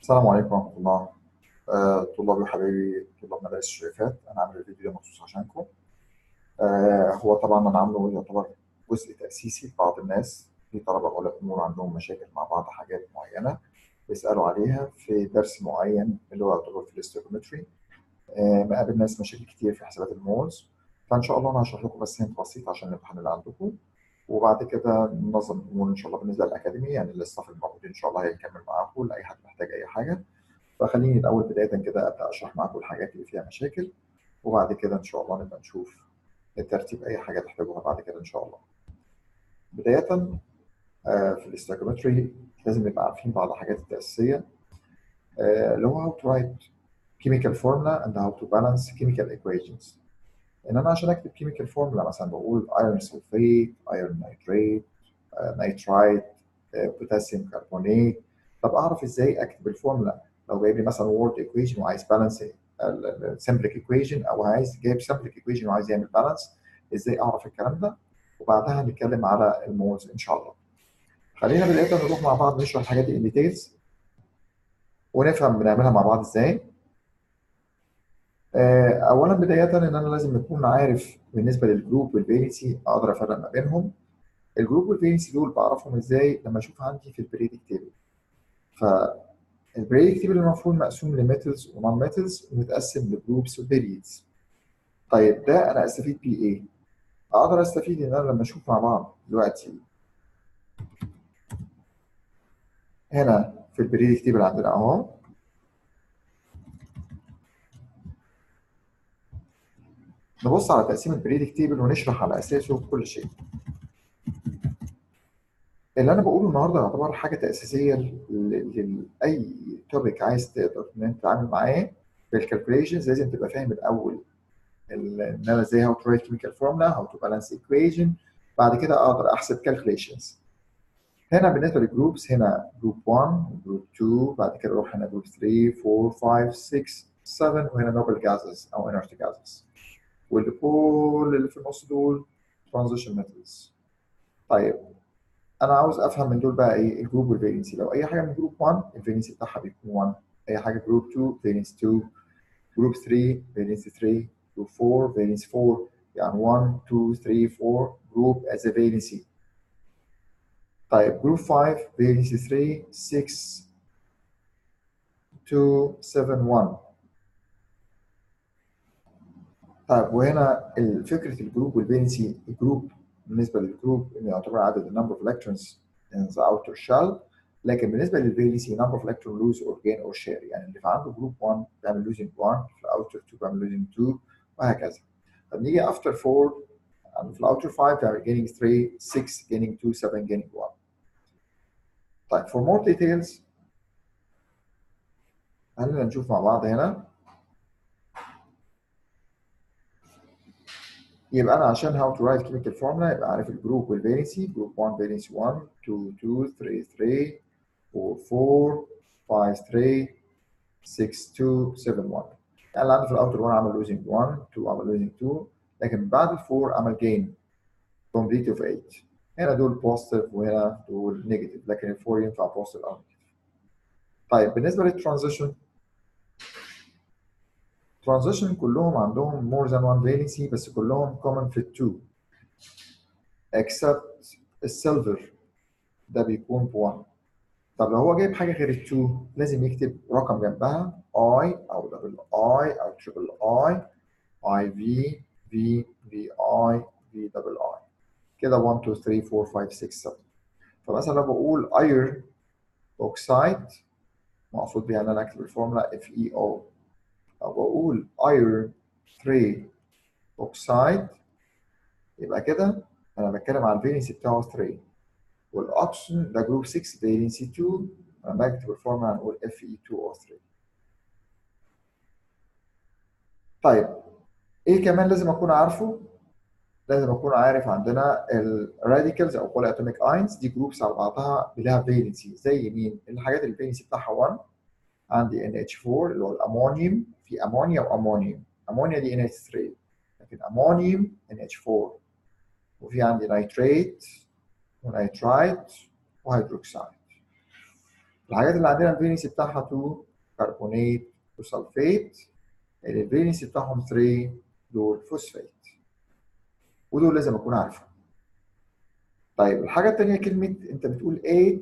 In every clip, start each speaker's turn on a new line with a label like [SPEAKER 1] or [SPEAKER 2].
[SPEAKER 1] السلام عليكم ورحمة الله. طلابي وحبايبي طلاب مدارس الشريفات، أنا عامل الفيديو ده مخصوص عشانكم. هو طبعا أنا عامله يعتبر جزء تأسيسي لبعض الناس، في طلبة أولياء أمور عندهم مشاكل مع بعض حاجات معينة بيسألوا عليها في درس معين اللي هو يعتبر في الاستيكومتري. مقابل ناس مشاكل كتير في حسابات المولز، فإن شاء الله أنا هشرح لكم بس هنت بسيط عشان الامتحان اللي عندكم، وبعد كده ننظم الأمور إن شاء الله بالنسبة للأكاديمي، يعني الاستاف الموجود إن شاء الله هيكمل معاكم لأي حد محتاج أي حاجة. فخليني الأول بداية كده أبدأ أشرح معاكم الحاجات اللي فيها مشاكل، وبعد كده إن شاء الله نبقى نشوف الترتيب أي حاجة تحتاجوها بعد كده إن شاء الله. بداية في الاستيكومتري لازم نبقى عارفين بعض الحاجات التأسيسية، اللي هو how to write chemical formula and how to balance chemical equations. إن أنا عشان أكتب chemical formula مثلا بقول iron sulfate, iron nitrate, nitrite, potassium carbonate. طب أعرف إزاي أكتب الفورمولا لو جايب لي مثلا word equation وعايز balance simplic equation، أو جايب simplic equation وعايز يعمل balance؟ إزاي أعرف الكلام ده؟ وبعدها هنتكلم على المولز إن شاء الله. خلينا بداية نروح مع بعض نشرح الحاجات دي in details ونفهم بنعملها مع بعض إزاي. أولا بداية إن أنا لازم أكون عارف بالنسبة للجروب والفالنسي أقدر أفرق ما بينهم. الجروب والفالنسي دول بعرفهم إزاي؟ لما أشوف عندي في البريدك تيبل. فالبريدك تيبل المفروض مقسوم لميتالز ونون ميتالز ومتقسم لجروبس وبيريدز. طيب ده أنا أستفيد بيه إيه؟ أقدر أستفيد إن أنا لما أشوف مع بعض دلوقتي هنا في البريدك تيبل عندنا أهو، نبص على تقسيم البريدك تيبل ونشرح على أساسه كل شيء. اللي انا بقوله النهارده يعتبر حاجه تاسيسيه لاي توبيك عايز تقدر ان انت تتعامل معاه في الكالكوليشنز. لازم تبقى فاهم الاول ان انا ازاي هاو تو رايت كيميكال فورمولا، هاو تو بالانس ايكويشن، بعد كده اقدر احسب كالكوليشنز. هنا بالنسبه للجروبس، هنا جروب 1 وجروب 2، بعد كده اروح هنا جروب 3 4 5 6 7، وهنا نوبل جازز او انرت جازز، واللي كل اللي في النص دول ترانزيشن ميتالز. طيب انا عاوز افهم من دول بقى ايه الجروب والفالنسي. لو اي حاجه من جروب 1 الفالنسي بتاعها بيكون 1، اي حاجه جروب 2 فالنسي 2، جروب 3 فالنسي 3، جروب 4 فالنسي 4، يعني 1 2 3 4 جروب از فالنسي. طيب جروب 5 فالنسي 3 6 2 7 1. طيب وهنا فكره الجروب والفالنسي، الجروب بالنسبه للجروب انه يعتبر عدد النمبر اوف الكترونز in the outer shell، لكن بالنسبه للفالنسي number of electron lose or gain or share، يعني اللي في عنده جروب 1 بيعمل losing 1، في الاوتر 2 بيعمل losing 2، وهكذا. طب نيجي افتر 4، يعني في الاوتر 5 بيعمل gaining 3 6 gaining 2 7 gaining 1. طيب for more details خلينا نشوف مع بعض هنا. يبقى انا عشان how to write chemical formula يبقى عارف الجروب والفالنسي. جروب 1 فالنسي 1 2 2 3 3 4 4 5 3 6 2 7 1. يعني اللي عنده في الاوتر 1 عمل losing 1 2 عمل losing 2، لكن بعد الفور عمل gain complete of 8. هنا دول بوزيتيف وهنا دول نيجاتيف، لكن الفور ينفع بوزيتيف او نيجاتيف. طيب بالنسبه للترانزيشن، ترانزيشن كلهم عندهم more than one valency، بس كلهم common في 2 except السيلفر ده بيكون ب 1. طب لو هو جايب حاجه غير ال 2 لازم يكتب رقم جنبها اي او دبل اي او تريبل اي، اي في في في اي في دبل اي، كده 1 2 3 4 5 6 7. فمثلا لو بقول ايرن اوكسايد مقصود بيها ان انا اكتب الفورمولا اف اي او، او بقول ايرن 3 اوكسايد، يبقى كده انا بتكلم على الفالنسي بتاعه 3، والاكسجين ده جروب 6 فالنسي 2، انا بكتب الفورمولا هنقول اف اي 2 او 3. طيب ايه كمان لازم اكون عارفه؟ لازم اكون عارف عندنا الراديكالز او بولي اتوميك اينز، دي جروبس على بعضها لها فالنسي. زي مين؟ الحاجات اللي الفالنسي بتاعها 1، عندي NH4 اللي هو الامونيوم، في امونيا وامونيوم، امونيا دي NH3 لكن امونيوم NH4، وفي عندي نيتريت ونيترايت وهيدروكسيد. الحاجات اللي عندنا الفالنسي بتاعها 2 كربونات وسلفيت، اللي الفالنسي بتاعهم 3 دول فوسفات، ودول لازم اكون عارفهم. طيب الحاجه الثانيه كلمه انت بتقول 8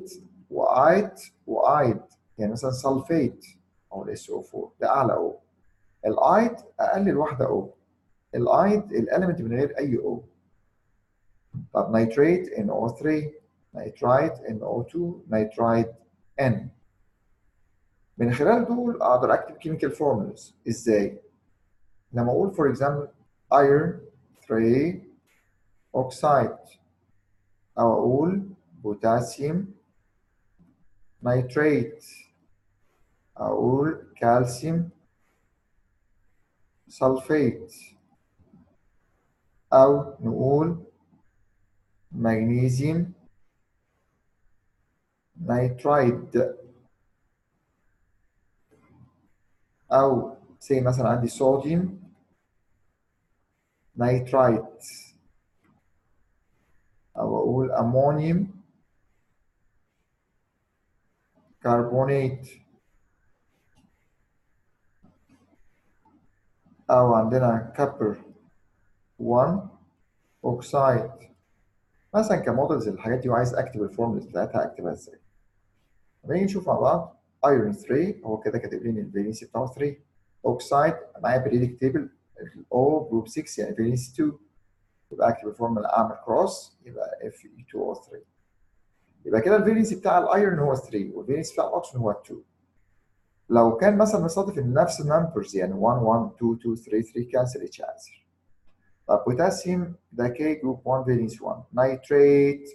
[SPEAKER 1] وايت وايد، يعني مثلا سلفيت او الاس او 4 ده اعلى او، الايد اقل واحده او، الايد الاليمنت من غير اي او. طب نيتريت NO3، نيترايت NO2، نيترايت N. من خلال دول اقدر اكتب كيميكال فورمولاز. ازاي؟ لما اقول فور اكزامبل ايرون 3 اوكسايد، او اقول بوتاسيوم نيتريت، اقول كالسيوم سلفيت، او نقول مغنيسيوم نيترايد، او زي مثلا عندي صوديوم نيترايت، او اقول امونيوم كربونات، او عندنا كبر 1 اوكسايد. مثلا كمودلز الحاجات دي، وعايز اكتب الفورمولا بتاعتها اكتبها ازاي؟ لما نيجي نشوف مع بعض ايرون 3 هو كده كاتب لي الفالنسي بتاعه 3، اوكسايد معايا بريدك تيبل الاو جروب 6 يعني فالنسي 2، يبقى اكتب الفورمولا اعمل كروس يبقى اف اي 2 او 3. يبقى كده الفالنسي بتاع الايرون هو 3 والفالنسي بتاع الاوكسجين هو 2. لو كان مثلا مصادف ان نفس النمبرز يعني 1 1 2 2 3 3 كانسل اتش انسر. طب بوتاسيوم ده كي جروب 1 فالنس 1، نيتريت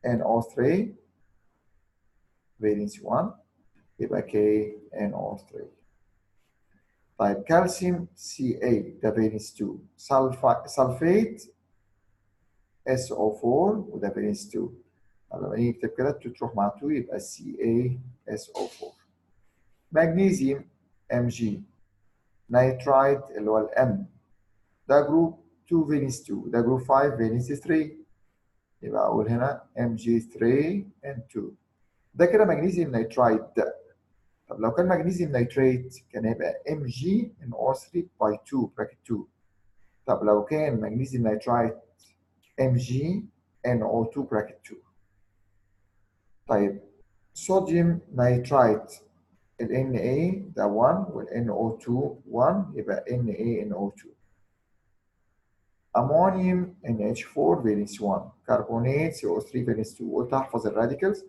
[SPEAKER 1] NO3 فالنس 1 يبقى كي NO3. طيب كالسيوم Ca ده فالنس 2، سلفيت SO4 وده فالنس 2. طب لما نيجي نكتب كده 2 تروح مع 2 يبقى CaSO4. مغنيسيوم Mg، نيترايت اللي هو الام ده جروب 2 فالنس 2، ده جروب 5 فالنس 3، يبقى اقول هنا Mg3N2. ده كده مغنيسيوم نيترايت ده. طب لو كان مغنيسيوم نيتريت كان هيبقى MgNO3 باي 2 براكت 2. طب لو كان مغنيسيوم نيترايت MgNO2 براكت 2. طيب صوديوم نيترايت ال Na ده 1 وال NO2 1 يبقى NaNO2. امونيوم NH4 فالنس 1، كربونات CO3 فالنس 2. قلت احفظ الراديكالز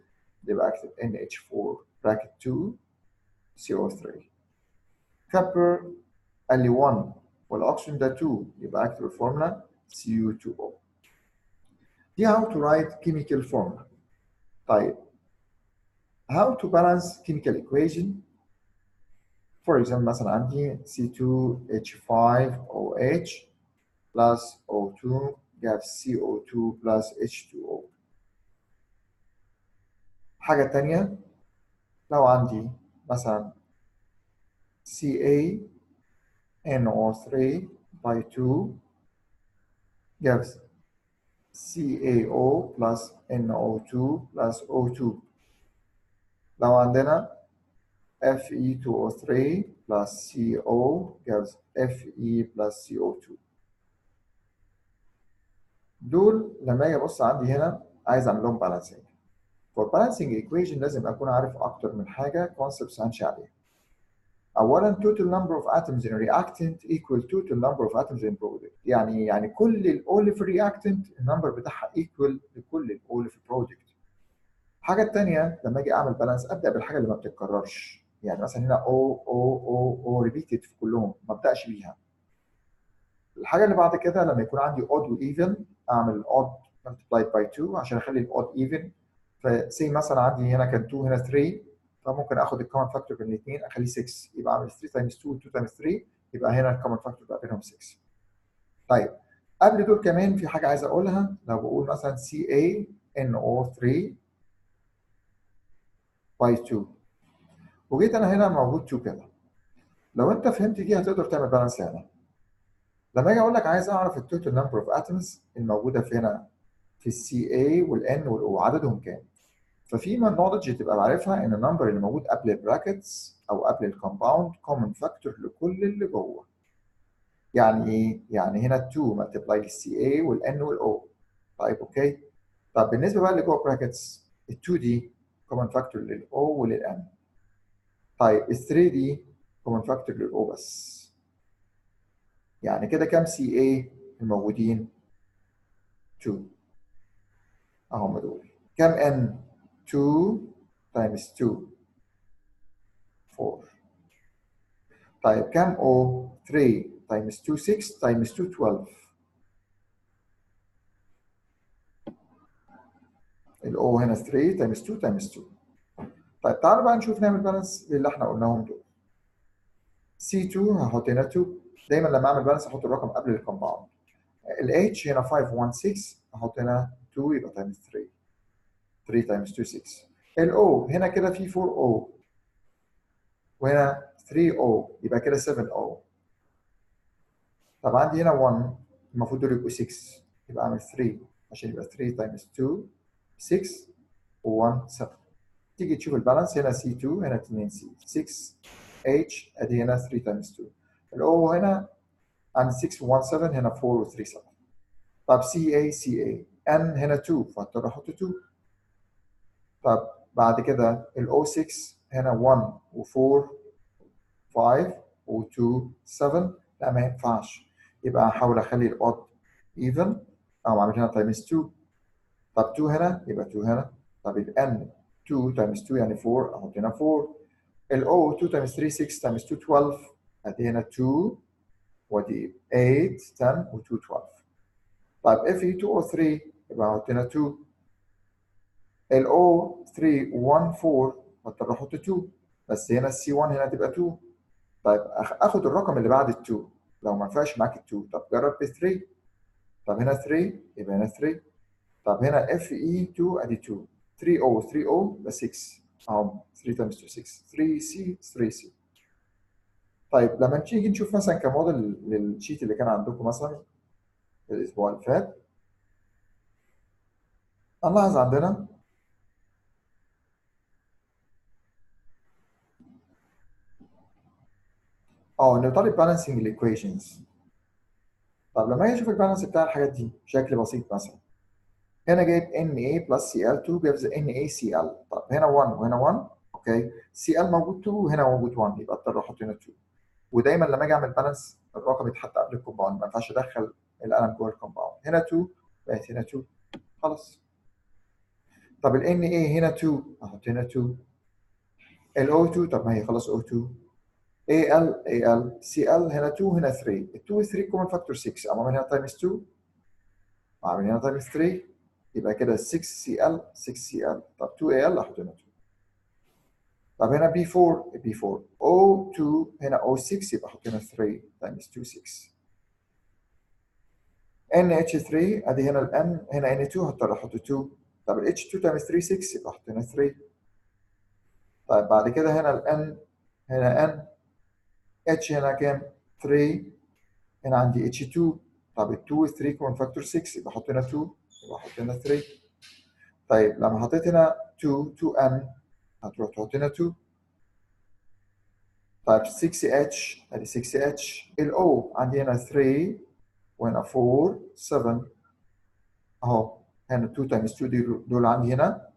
[SPEAKER 1] يبقى اكتب NH4 براكت 2 CO3. كبر قال لي 1 والاكسجين ده 2 يبقى اكتب الفورمولا Cu2O. دي how to write chemical formula. طيب how to balance chemical equation. for example مثلا عندي C2H5OH plus O2 جاب CO2 plus H2O. حاجة تانية لو عندي مثلا CaNO3 by 2 gives CaO plus NO2 plus O2. لو عندنا Fe2O3 plus CO gives Fe plus CO2. دول لما اجي ابص عندي هنا عايز اعمل لهم بالانسنج. for balancing equation لازم اكون عارف اكتر من حاجه concepts هنشي عليها. اولا total number of atoms in a reactant equal total number of atoms in product. يعني كل الاول في الرياكتنت النمبر بتاعها equal لكل الاول في البرودكت. الحاجه الثانيه لما اجي اعمل بالانس ابدا بالحاجه اللي ما بتتكررش، يعني مثلا هنا او ريبيتد في كلهم ما ابداش بيها. الحاجه اللي بعد كده لما يكون عندي odd وايفن اعمل odd multiplied by 2 عشان اخلي الاود ايفن. فسي مثلا عندي هنا كان 2 هنا 3، فممكن اخد الكومن فاكتور بين الاثنين اخليه 6، يبقى اعمل 3 تايمز 2 2 تايمز 3 يبقى هنا الكومن فاكتور بقى بينهم 6. طيب قبل دول كمان في حاجه عايز اقولها. لو بقول مثلا CaNO3 باي 2 وجيت انا هنا موجود 2 كده، لو انت فهمت دي هتقدر تعمل بالانس هنا. لما اجي اقول لك عايز اعرف التوتال نمبر اوف اتومز الموجوده في هنا في الCa والN والO عددهم كام؟ ففي نولج تبقى عارفها ان النمبر اللي موجود قبل البراكتس او قبل الكومباوند كومن فاكتور لكل اللي جوه. يعني ايه؟ يعني هنا 2 ملتبلاي السي اي والان والاو. طيب اوكي. طب بالنسبه بقى اللي جوه براكتس، ال 2 دي كومن فاكتور للاو وللان. طيب ال 3 دي كومن فاكتور للاو بس. يعني كده كام سي اي الموجودين؟ 2 اهم دول. كام ان؟ 2 تايمز 2 4. طيب كام او؟ 3 تايمز 2 6 تايمز 2 12. الاو هنا 3 تايمز 2 تايمز 2. طيب تعالوا بقى نشوف نعمل بالانس للي احنا قلناهم دول. C2 هحط هنا 2. دايما لما اعمل بالانس احط الرقم قبل الكومباوند. ال H هنا 516 احط هنا 2 يبقى تايمز 3. 3 تايمز 2 6. ال O هنا كده في 4 O وهنا 3 O يبقى كده 7 O. طب عندي هنا 1 المفروض دول يبقوا 6 يبقى اعمل 3 عشان يبقى 3 تايمز 2 6 و1 7. تيجي تشوف البالانس هنا C2 هنا 2 C 6 H ادي هنا 3 تايمز 2. ال O هنا عند 6 و1 7 هنا 4 و 3 7. طب CA N هنا 2 فاضطر احط 2. طب بعد كده ال O6 هنا 1 و4 5 و2 7. لا ما ينفعش، يبقى هحاول اخلي الاود ايفن او اعمل هنا تايمز 2. طب 2 هنا يبقى 2 هنا. طب ال N 2 تايمز 2 يعني 4 احط هنا 4. ال O 2 تايمز 3 6 تايمز 2 12 ادي هنا 2 ودي 8 10 و2 12. طيب اف اي 2 او 3 يبقى احط هنا 2. ال او 3 1 4 هضطر احط 2 بس هنا السي 1 هنا تبقى 2. طيب اخد الرقم اللي بعد ال 2 لو ما ينفعش معاك ال 2. طب جرب ب 3. طب هنا 3 يبقى هنا 3. طب هنا اف اي 2 ادي 2. 3 او 3 او يبقى 6 اهو 3 تايمز 2 6 3 سي 3 سي. طيب لما نيجي نشوف مثلا كموديل للشيت اللي كان عندكم مثلا الاسبوع اللي فات، هنلاحظ عندنا ان طالب بالانسنج الايكويشنز. طب لما اجي اشوف البالانس بتاع الحاجات دي بشكل بسيط مثلا، هنا جايب Na بلس Cl2 gives NaCl. طب هنا 1 وهنا 1 اوكي. Cl موجود 2 وهنا موجود 1 يبقى اضطر احط هنا 2. ودايما لما اجي اعمل بالانس الرقم يتحط قبل الكومباوند، ما ينفعش ادخل القلم جوه الكومباوند. هنا 2 بقت هنا 2 خلاص. طب ال Na هنا 2 احط هنا 2. ال O2 طب ما هي خلاص O2. Al Cl هنا 2 هنا 3. ال 2 و 3 كومن فاكتور 6 اعمل هنا تايمز 2 واعمل هنا تايمز 3 يبقى كده 6Cl 6Cl. طب 2Al احط هنا 2. طب هنا B4 O2 هنا O6 يبقى احط هنا 3 تايمز 2 6. NH3 ادي هنا ال N هنا N2 هضطر احط 2. طب ال H2 تايمز 3 6 يبقى احط هنا 3. طيب بعد كده هنا ال N هنا N H هنا كام؟ 3. هنا عندي H2. طب ال 2 و 3 كومن فاكتور 6 يبقى احط هنا 2 يبقى احط هنا 3. طيب لما حطيت هنا 2n هتروح تحط هنا 2. طيب 6h ادي 6h. ال O عندي هنا 3 وهنا 4 7 اهو. هنا 2 تايمز 2 دول عندي هنا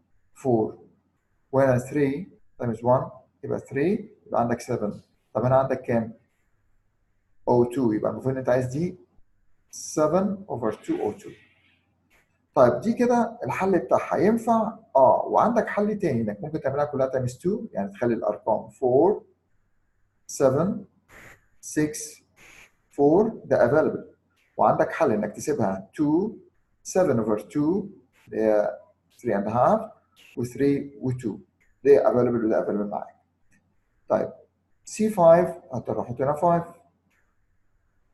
[SPEAKER 1] 4 وهنا 3 تايمز 1 يبقى 3 يبقى عندك 7. طب هنا عندك كام؟ O2 يبقى المفروض ان انت عايز دي 7 over 2 O2. طيب دي كده الحل بتاعها ينفع؟ وعندك حل تاني انك ممكن تعملها كلها تايمز 2 يعني تخلي الارقام 4 7 6 4 ده available. وعندك حل انك تسيبها 2 7 over 2 اللي هي 3 and a half و3 و2 ده available وده available معاك. طيب C5 هضطر احط هنا 5.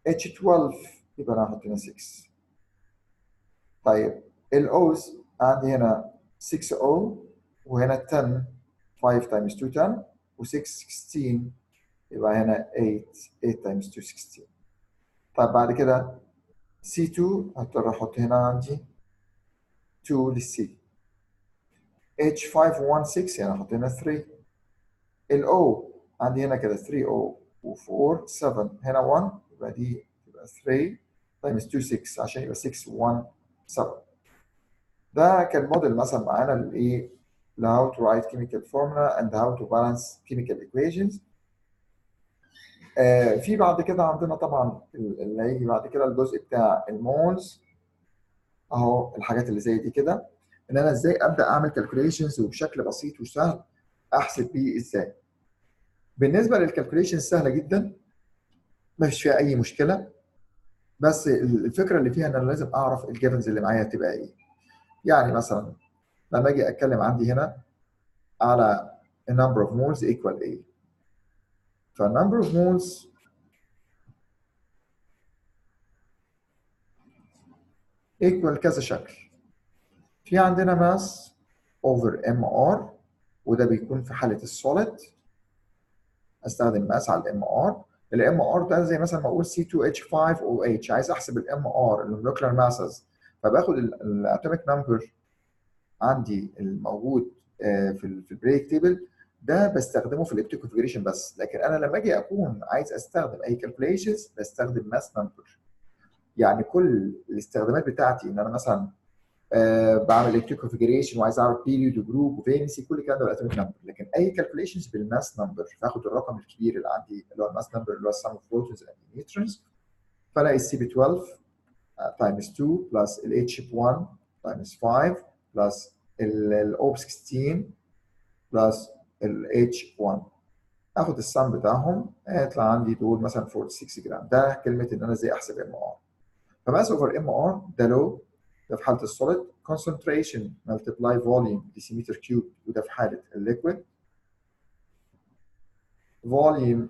[SPEAKER 1] H12 يبقى انا هحط هنا 6. طيب الأوز عندي هنا 6O وهنا 10 5 times 2 10 و6 16 يبقى هنا 8 8 times 2 16. طيب بعد كده C2 هضطر احط هنا عندي 2 للسي. H516 يعني حطينا 3. الO عندي هنا كده 3O و4 7 هنا 1 يبقى دي تبقى 3 تايمز 2 6 عشان يبقى 6 1 7. ده كان موديل مثلا معانا للايه؟ ل how to write chemical formula and how to balance chemical equations. في بعد كده عندنا طبعا اللي هيجي بعد كده الجزء بتاع المولز اهو، الحاجات اللي زي دي كده، ان انا ازاي ابدا اعمل كالكوليشنز وبشكل بسيط وسهل احسب بيه ازاي. بالنسبه للكالكوليشنز سهله جدا، ما فيش فيها اي مشكله، بس الفكره اللي فيها ان انا لازم اعرف الجيفنز اللي معايا تبقى ايه. يعني مثلا لما اجي اتكلم عندي هنا على number of moles equal ايه، فالنمبر of moles equal كذا شكل. في عندنا ماس over mr، وده بيكون في حاله السوليد، استخدم ماس على الام ار. الام ار ده زي مثلا ما اقول C2H5OH، عايز احسب الام ار المولكيولار ماسز، فباخد الاتوميك نمبر عندي الموجود في البريك تيبل ده، بستخدمه في الابتيك كونفجريشن بس. لكن انا لما اجي اكون عايز استخدم اي كالكوليشنز بستخدم ماس نمبر. يعني كل الاستخدامات بتاعتي ان انا مثلا بعمل الكتريك كونفجريشن وعايز اعرف بيريود وجروب وفينسي، كل الكلام ده بالاتوميك نمبر. لكن اي كالكوليشنز بالماس نمبر، فاخد الرقم الكبير اللي عندي اللي هو الماس نمبر اللي هو السم اوف بروتونز اند نيوترونز، فالاقي السي ب 12 تايمز 2 بلس الاتش ب 1 تايمز 5 بلس الاو ب 16 بلس الاتش 1، اخد السم بتاعهم يطلع عندي دول مثلا 46 جرام. ده كلمه ان انا ازاي احسب ام ار. فماس اوفر ام ار ده لو، ده في حاله السوليد، concentration multiply volume decimeter cube، وده في حاله الليكويد، volume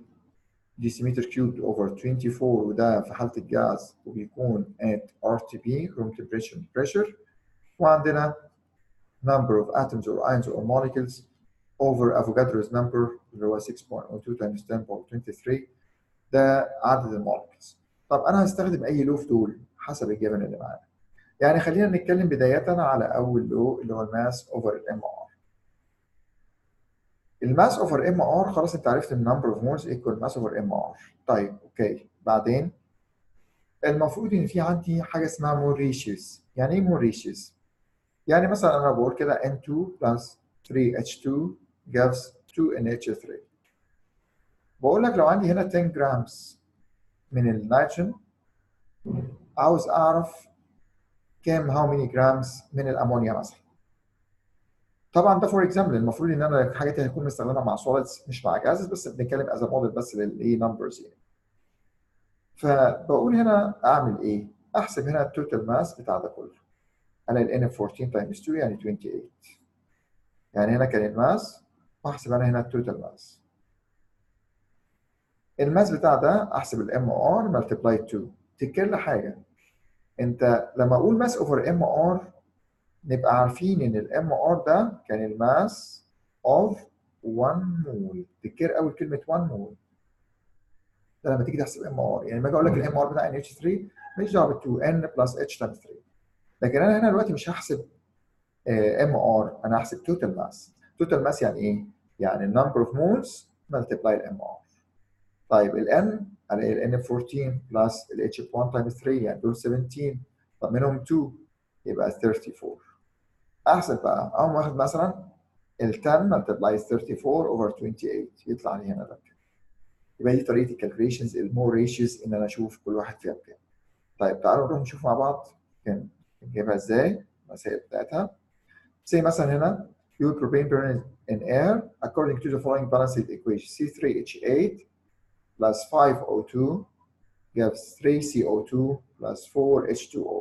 [SPEAKER 1] decimeter cubed over 24، وده في حاله الجاز وبيكون at RTP room temperature pressure. وعندنا number of atoms or ions or molecules over Avogadro's number اللي هو 6.02 times 10.23، ده عدد المولكيولز. طب انا هستخدم اي لو في دول حسب الجبن اللي معانا. يعني خلينا نتكلم بداية على أول لو اللي هو الماس أوفر الام ار. الماس أوفر ام ار خلاص أنت عرفت النمبر أوف مولز إيكوال ماس أوفر ام ار. طيب أوكي، بعدين المفروض إن في عندي حاجة اسمها مول ريشيوز. يعني إيه مول ريشيوز؟ يعني مثلا أنا بقول كده N2 plus 3H2 gives 2NH3. بقول لك لو عندي هنا 10 جرامز من النيتروجين، عاوز أعرف كام هاو ماني جرامز من الأمونيا مثلا. طبعا ده فور اكزامبل، المفروض ان انا الحاجات دي هتكون مستخدمه مع سوليدز مش مع جازز، بس بنتكلم از موديل بس للايه نمبرز يعني. فبقول هنا اعمل ايه؟ احسب هنا التوتال ماس بتاع ده كله. الاقي ال N 14 تايمز 2 يعني 28. يعني هنا كان الماس، واحسب انا هنا التوتال ماس. الماس بتاع ده احسب الام ار ملتبلاي 2. تفتكر حاجه، انت لما اقول ماس اوفر ام ار نبقى عارفين ان الام ار ده كان الماس اوف 1 مول. تفتكر قوي كلمه 1 مول ده لما تيجي تحسب ام ار. يعني لما اجي اقول لك الام ار بتاع ان اتش 3 ماليش دعوه بال 2 ان بلس اتش تايمز 3. لكن انا هنا دلوقتي مش هحسب ام ار، انا هحسب توتال ماس. توتال ماس يعني ايه؟ يعني النمبر اوف مولز ملتبلاي الام ار. طيب الان الاقي الان 14 بلس الاتش 1 تايمز 3 يعني دول 17. طب منهم 2 يبقى 34. احسب بقى، اقوم واخد مثلا ال 10 ملتبلاي 34 اوفر 28 يطلع لي هنا ده. يبقى دي طريقه الكالكوليشنز المور ريشيوز ان انا اشوف كل واحد فيها بكام. طيب تعالوا نروح نشوف مع بعض كان نجيبها ازاي المسائل بتاعتها. زي مثلا هنا you propane burns in air according to the following balanced equation: C3H8 plus 5O2 gives 3CO2 plus 4H2O.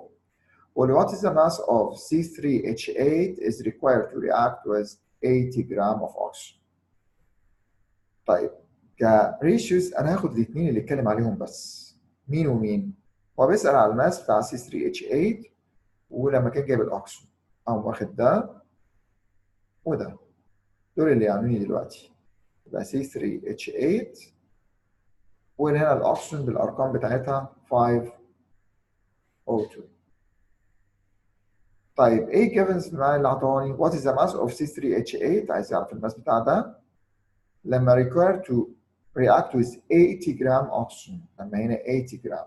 [SPEAKER 1] Well, what is the mass of C3H8 is required to react with 80 gram of oxygen. طيب كريشيوز انا هاخد الاثنين اللي اتكلم عليهم بس. مين ومين؟ هو بيسأل على الماس بتاع C3H8 ولما كان جايب الاكسجين قام واخد ده وده، دول اللي يعنوني دلوقتي. يبقى C3H8 وهنا الاكسجين بالارقام بتاعتها 5O2. طيب ايه جيفنز المعاني اللي اعطاني؟ What is the mass of C3H8؟ عايز يعرف الماس بتاع ده. لما required to react with 80 جرام oxygen، لما هنا 80 جرام.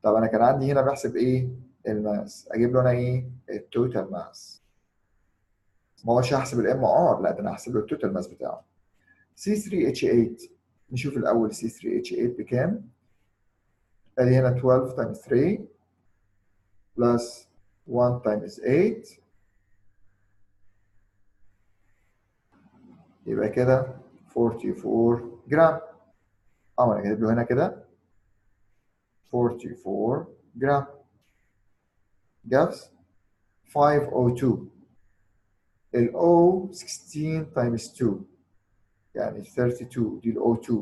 [SPEAKER 1] طب انا كان عندي هنا بحسب ايه؟ الماس. اجيب له انا ايه؟ التوتال ماس. ما هوش هحسب الام ار، لا ده انا هحسب له التوتال ماس بتاعه. C3H8، نشوف الاول C3H8 بكام؟ ادي هنا 12 times 3 plus 1 times 8، يبقى كده 44 جرام. اه انا كاتب له هنا كده 44 جرام. جابس 502. ال O 16 times 2 يعني 32، دي ال O2.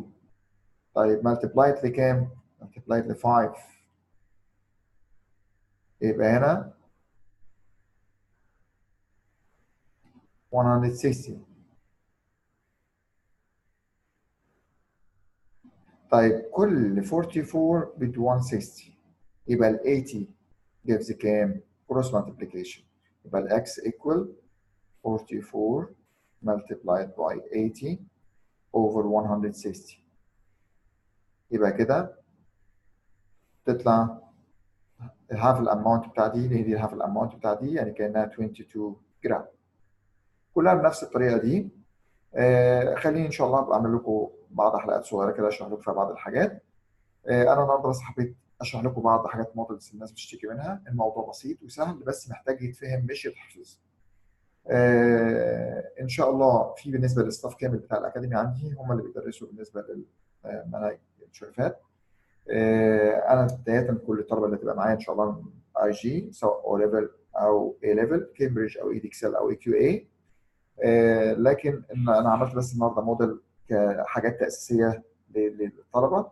[SPEAKER 1] طيب multiplied لكام؟ multiplied ل 5، يبقى هنا 160. طيب كل 44 ب 160، يبقى ال 80 gives كام؟ cross multiplication. يبقى ال x equal 44 multiplied by 80 over 160. يبقى كده تطلع الهاف الاماونت بتاع دي، اللي هي دي الهاف الاماونت بتاع دي، يعني كانها 22 جرام. كلها بنفس الطريقه دي. خليني ان شاء الله ابقى اعمل لكم بعض حلقات صغيره كده اشرح لكم فيها بعض الحاجات. انا النهارده بس حبيت اشرح لكم بعض حاجات مودلز الناس بتشتكي منها. الموضوع بسيط وسهل، بس محتاج يتفهم مش يتحفظ. ان شاء الله في بالنسبه للستاف كامل بتاع الاكاديمي عندي، هم اللي بيدرسوا بالنسبه للمناهج الشركات. انا بدايه كل الطلبه اللي تبقى معايا ان شاء الله اي جي، سواء او ليفل او اي ليفل، كامبريدج او اي دي اكسل او اي كيو اي. لكن إن انا عملت بس النهارده موديل كحاجات تاسيسيه للطلبه.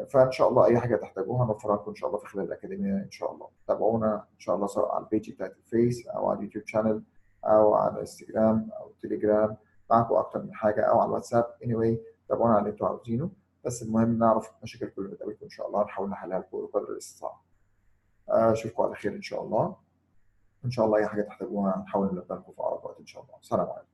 [SPEAKER 1] فان شاء الله اي حاجه تحتاجوها نوفرها لكم ان شاء الله في خلال الاكاديميه ان شاء الله. تابعونا ان شاء الله سواء على البيج بتاعت الفيس او على اليوتيوب شانل او على الانستجرام او التليجرام. معاكم اكتر من حاجه، او على الواتساب. anyway تابعونا على اللي انتوا عاوزينه، بس المهم نعرف مشاكلكم اللي بتقابلكم ان شاء الله، نحاول نحلها لكم بقدر الاستطاعه. اشوفكم على خير ان شاء الله. ان شاء الله اي حاجه تحتاجوها نحاول نلبيها لكم في اقرب وقت ان شاء الله. سلام عليكم.